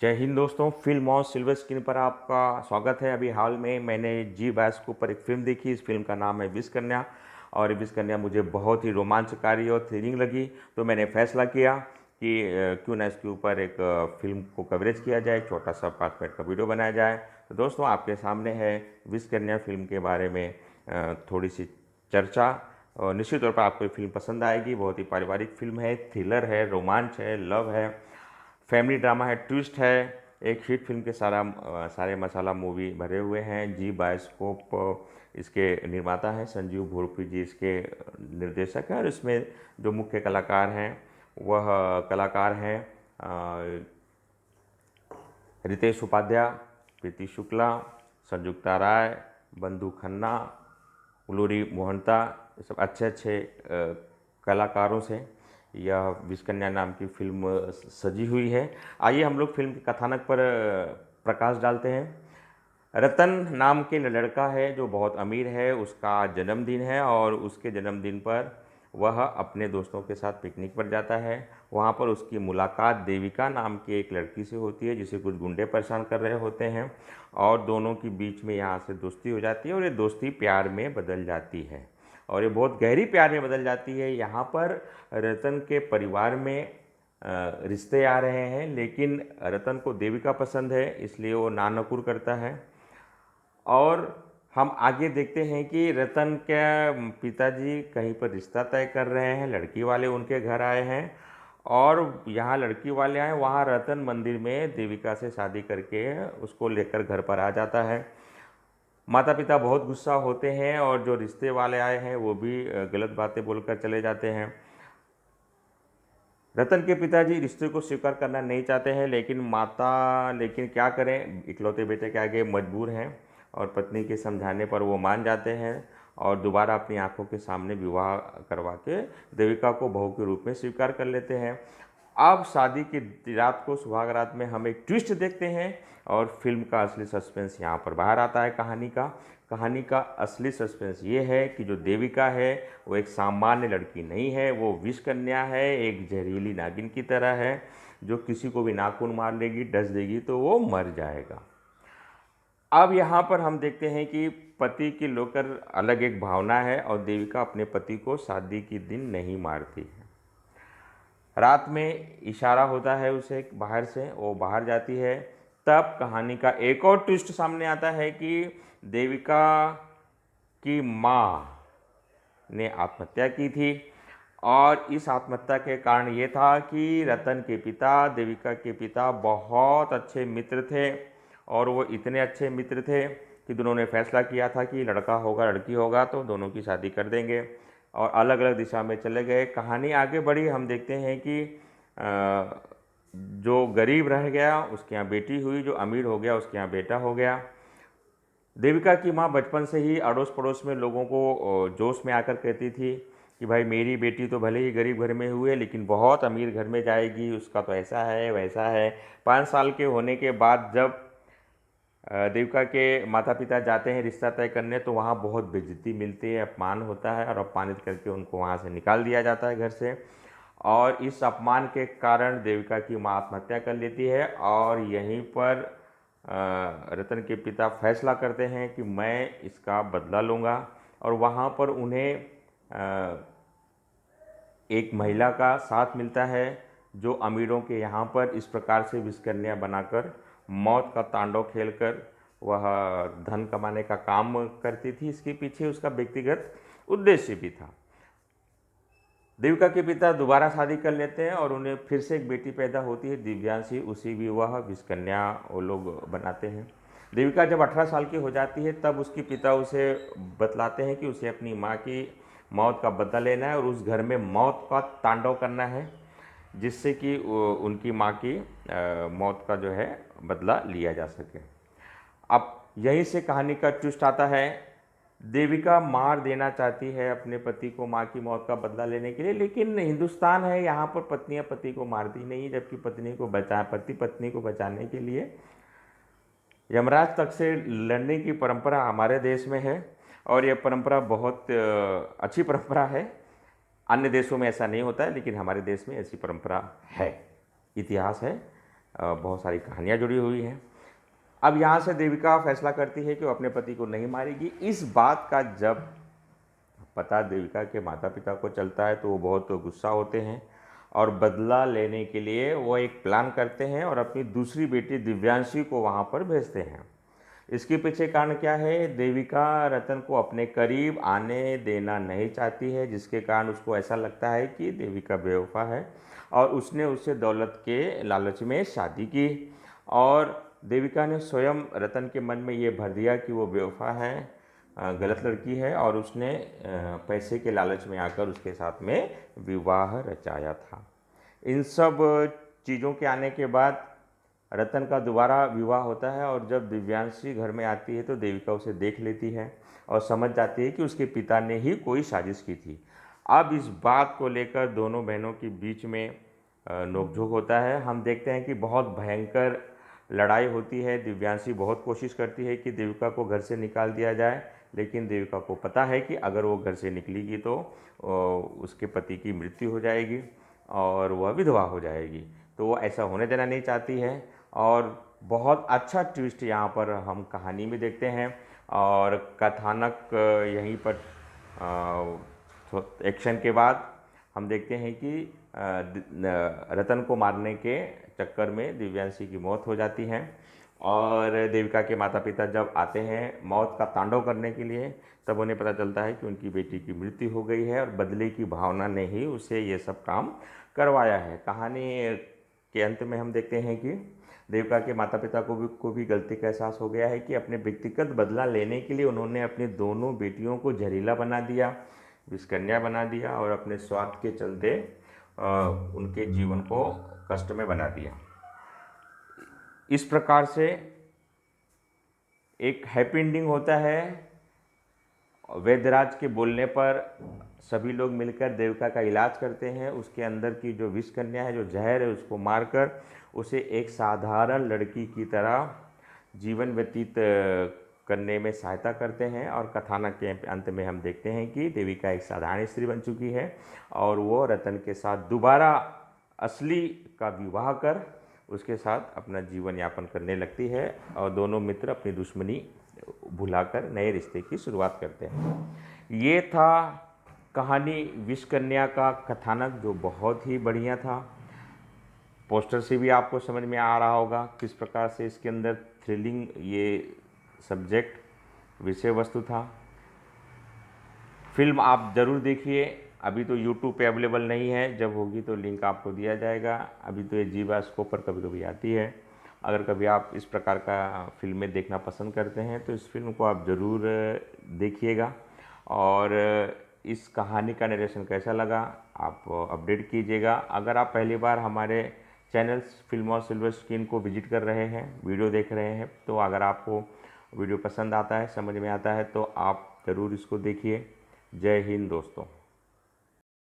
जय हिंद दोस्तों, फिल्म और सिल्वर स्क्रीन पर आपका स्वागत है। अभी हाल में मैंने जी बायस के ऊपर एक फ़िल्म देखी। इस फिल्म का नाम है विष कन्या और विष कन्या मुझे बहुत ही रोमांचकारी और थ्रिलिंग लगी। तो मैंने फैसला किया कि क्यों ना इसके ऊपर एक फ़िल्म को कवरेज किया जाए, छोटा सा 5 मिनट का वीडियो बनाया जाए। तो दोस्तों, आपके सामने है विष कन्या फिल्म के बारे में थोड़ी सी चर्चा। और निश्चित तौर पर आपको ये फिल्म पसंद आएगी। बहुत ही पारिवारिक फिल्म है, थ्रिलर है, रोमांच है, लव है, फैमिली ड्रामा है, ट्विस्ट है। एक हिट फिल्म के सारे मसाला मूवी भरे हुए हैं। जी बायोस्कोप इसके निर्माता हैं, संजीव भोरपी जी इसके निर्देशक हैं। और इसमें जो मुख्य कलाकार हैं वह कलाकार हैं रितेश उपाध्याय, प्रीति शुक्ला, संयुक्ता राय, बंधु खन्ना, उलूरी मोहंता। ये सब अच्छे अच्छे कलाकारों से यह विष कन्या नाम की फिल्म सजी हुई है। आइए हम लोग फिल्म के कथानक पर प्रकाश डालते हैं। रतन नाम के लड़का है जो बहुत अमीर है। उसका जन्मदिन है और उसके जन्मदिन पर वह अपने दोस्तों के साथ पिकनिक पर जाता है। वहाँ पर उसकी मुलाकात देविका नाम की एक लड़की से होती है जिसे कुछ गुंडे परेशान कर रहे होते हैं और दोनों के बीच में यहाँ से दोस्ती हो जाती है और ये दोस्ती प्यार में बदल जाती है और ये बहुत गहरी प्यार में बदल जाती है। यहाँ पर रतन के परिवार में रिश्ते आ रहे हैं, लेकिन रतन को देविका पसंद है, इसलिए वो नानकुर करता है। और हम आगे देखते हैं कि रतन के पिताजी कहीं पर रिश्ता तय कर रहे हैं। लड़की वाले उनके घर आए हैं और यहाँ लड़की वाले आए, वहाँ रतन मंदिर में देविका से शादी करके उसको लेकर घर पर आ जाता है। माता पिता बहुत गुस्सा होते हैं और जो रिश्ते वाले आए हैं वो भी गलत बातें बोलकर चले जाते हैं। रतन के पिताजी रिश्ते को स्वीकार करना नहीं चाहते हैं, लेकिन क्या करें, इकलौते बेटे के आगे मजबूर हैं और पत्नी के समझाने पर वो मान जाते हैं और दोबारा अपनी आंखों के सामने विवाह करवा के देविका को बहू के रूप में स्वीकार कर लेते हैं। अब शादी की रात को सुहागरात में हम एक ट्विस्ट देखते हैं और फिल्म का असली सस्पेंस यहाँ पर बाहर आता है। कहानी का असली सस्पेंस ये है कि जो देविका है वो एक सामान्य लड़की नहीं है, वो विष कन्या है, एक जहरीली नागिन की तरह है जो किसी को भी नाखून मार लेगी, डस देगी तो वो मर जाएगा। अब यहाँ पर हम देखते हैं कि पति की लेकर अलग एक भावना है और देविका अपने पति को शादी के दिन नहीं मारती है। रात में इशारा होता है उसे बाहर से, वो बाहर जाती है। तब कहानी का एक और ट्विस्ट सामने आता है कि देविका की माँ ने आत्महत्या की थी और इस आत्महत्या के कारण ये था कि रतन के पिता, देविका के पिता बहुत अच्छे मित्र थे और वो इतने अच्छे मित्र थे कि दोनों ने फैसला किया था कि लड़का होगा लड़की होगा तो दोनों की शादी कर देंगे और अलग अलग दिशा में चले गए। कहानी आगे बढ़ी, हम देखते हैं कि जो गरीब रह गया उसके यहाँ बेटी हुई, जो अमीर हो गया उसके यहाँ बेटा हो गया। देविका की माँ बचपन से ही अड़ोस पड़ोस में लोगों को जोश में आकर कहती थी कि भाई मेरी बेटी तो भले ही गरीब घर में हुई है लेकिन बहुत अमीर घर में जाएगी, उसका तो ऐसा है वैसा है। 5 साल के होने के बाद जब देविका के माता पिता जाते हैं रिश्ता तय करने तो वहाँ बहुत बेइज्जती मिलती है, अपमान होता है और अपमानित करके उनको वहाँ से निकाल दिया जाता है घर से। और इस अपमान के कारण देविका की माँ आत्महत्या कर लेती है और यहीं पर रतन के पिता फैसला करते हैं कि मैं इसका बदला लूँगा। और वहाँ पर उन्हें एक महिला का साथ मिलता है जो अमीरों के यहाँ पर इस प्रकार से विषकन्या बनाकर मौत का तांडव खेलकर वह धन कमाने का काम करती थी। इसके पीछे उसका व्यक्तिगत उद्देश्य भी था। देविका के पिता दोबारा शादी कर लेते हैं और उन्हें फिर से एक बेटी पैदा होती है दिव्यांशी, उसी विवाह विषकन्या वो लोग बनाते हैं। देविका जब 18 साल की हो जाती है तब उसके पिता उसे बतलाते हैं कि उसे अपनी माँ की मौत का बदला लेना है और उस घर में मौत का तांडव करना है जिससे कि उनकी माँ की मौत का जो है बदला लिया जा सके। अब यहीं से कहानी का ट्विस्ट आता है। देविका मार देना चाहती है अपने पति को माँ की मौत का बदला लेने के लिए, लेकिन हिंदुस्तान है, यहाँ पर पत्नियाँ पति को मारती नहीं, जबकि पति पत्नी को बचाने के लिए यमराज तक से लड़ने की परंपरा हमारे देश में है और यह परंपरा बहुत अच्छी परंपरा है। अन्य देशों में ऐसा नहीं होता है लेकिन हमारे देश में ऐसी परंपरा है, इतिहास है। बहुत सारी कहानियाँ जुड़ी हुई हैं। अब यहाँ से देविका फैसला करती है कि वो अपने पति को नहीं मारेगी। इस बात का जब पता देविका के माता पिता को चलता है तो वो बहुत गुस्सा होते हैं और बदला लेने के लिए वो एक प्लान करते हैं और अपनी दूसरी बेटी दिव्यांशी को वहाँ पर भेजते हैं। इसके पीछे कारण क्या है? देविका रतन को अपने करीब आने देना नहीं चाहती है, जिसके कारण उसको ऐसा लगता है कि देविका बेवफा है और उसने उससे दौलत के लालच में शादी की। और देविका ने स्वयं रतन के मन में ये भर दिया कि वो बेवफा है, गलत लड़की है, और उसने पैसे के लालच में आकर उसके साथ में विवाह रचाया था। इन सब चीज़ों के आने के बाद रतन का दोबारा विवाह होता है और जब दिव्यांशी घर में आती है तो देविका उसे देख लेती है और समझ जाती है कि उसके पिता ने ही कोई साजिश की थी। अब इस बात को लेकर दोनों बहनों के बीच में नोकझोंक होता है। हम देखते हैं कि बहुत भयंकर लड़ाई होती है। दिव्यांशी बहुत कोशिश करती है कि देविका को घर से निकाल दिया जाए, लेकिन देविका को पता है कि अगर वो घर से निकलेगी तो उसके पति की मृत्यु हो जाएगी और वह विधवा हो जाएगी। तो वो ऐसा होने देना नहीं चाहती है और बहुत अच्छा ट्विस्ट यहाँ पर हम कहानी में देखते हैं। और कथानक यहीं पर एक्शन के बाद हम देखते हैं कि रतन को मारने के चक्कर में दिव्यांशी की मौत हो जाती है और देविका के माता पिता जब आते हैं मौत का तांडव करने के लिए, तब उन्हें पता चलता है कि उनकी बेटी की मृत्यु हो गई है और बदले की भावना ने ही उसे ये सब काम करवाया है। कहानी के अंत में हम देखते हैं कि देविका के माता पिता को भी गलती का एहसास हो गया है कि अपने व्यक्तिगत बदला लेने के लिए उन्होंने अपनी दोनों बेटियों को जहरीला बना दिया, विषकन्या बना दिया और अपने स्वार्थ के चलते उनके जीवन को कष्ट में बना दिया। इस प्रकार से एक हैप्पी एंडिंग होता है। वैद्यराज के बोलने पर सभी लोग मिलकर देविका का इलाज करते हैं। उसके अंदर की जो विष कन्या है, जो जहर है, उसको मारकर उसे एक साधारण लड़की की तरह जीवन व्यतीत करने में सहायता करते हैं। और कथानक के अंत में हम देखते हैं कि देविका एक साधारण स्त्री बन चुकी है और वो रतन के साथ दोबारा असली का विवाह कर उसके साथ अपना जीवन यापन करने लगती है और दोनों मित्र अपनी दुश्मनी भुलाकर नए रिश्ते की शुरुआत करते हैं। ये था कहानी विष कन्या का कथानक, जो बहुत ही बढ़िया था। पोस्टर से भी आपको समझ में आ रहा होगा किस प्रकार से इसके अंदर थ्रिलिंग ये सब्जेक्ट विषय वस्तु था। फिल्म आप ज़रूर देखिए। अभी तो YouTube पे अवेलेबल नहीं है, जब होगी तो लिंक आपको दिया जाएगा। अभी तो ये जीवास्कोप पर कभी कभी आती है। अगर कभी आप इस प्रकार का फिल्में देखना पसंद करते हैं तो इस फिल्म को आप ज़रूर देखिएगा। और इस कहानी का नरेशन कैसा लगा आप अपडेट कीजिएगा। अगर आप पहली बार हमारे चैनल्स फिल्म और सिल्वर स्क्रीन को विजिट कर रहे हैं, वीडियो देख रहे हैं, तो अगर आपको वीडियो पसंद आता है, समझ में आता है, तो आप ज़रूर इसको देखिए। जय हिंद दोस्तों।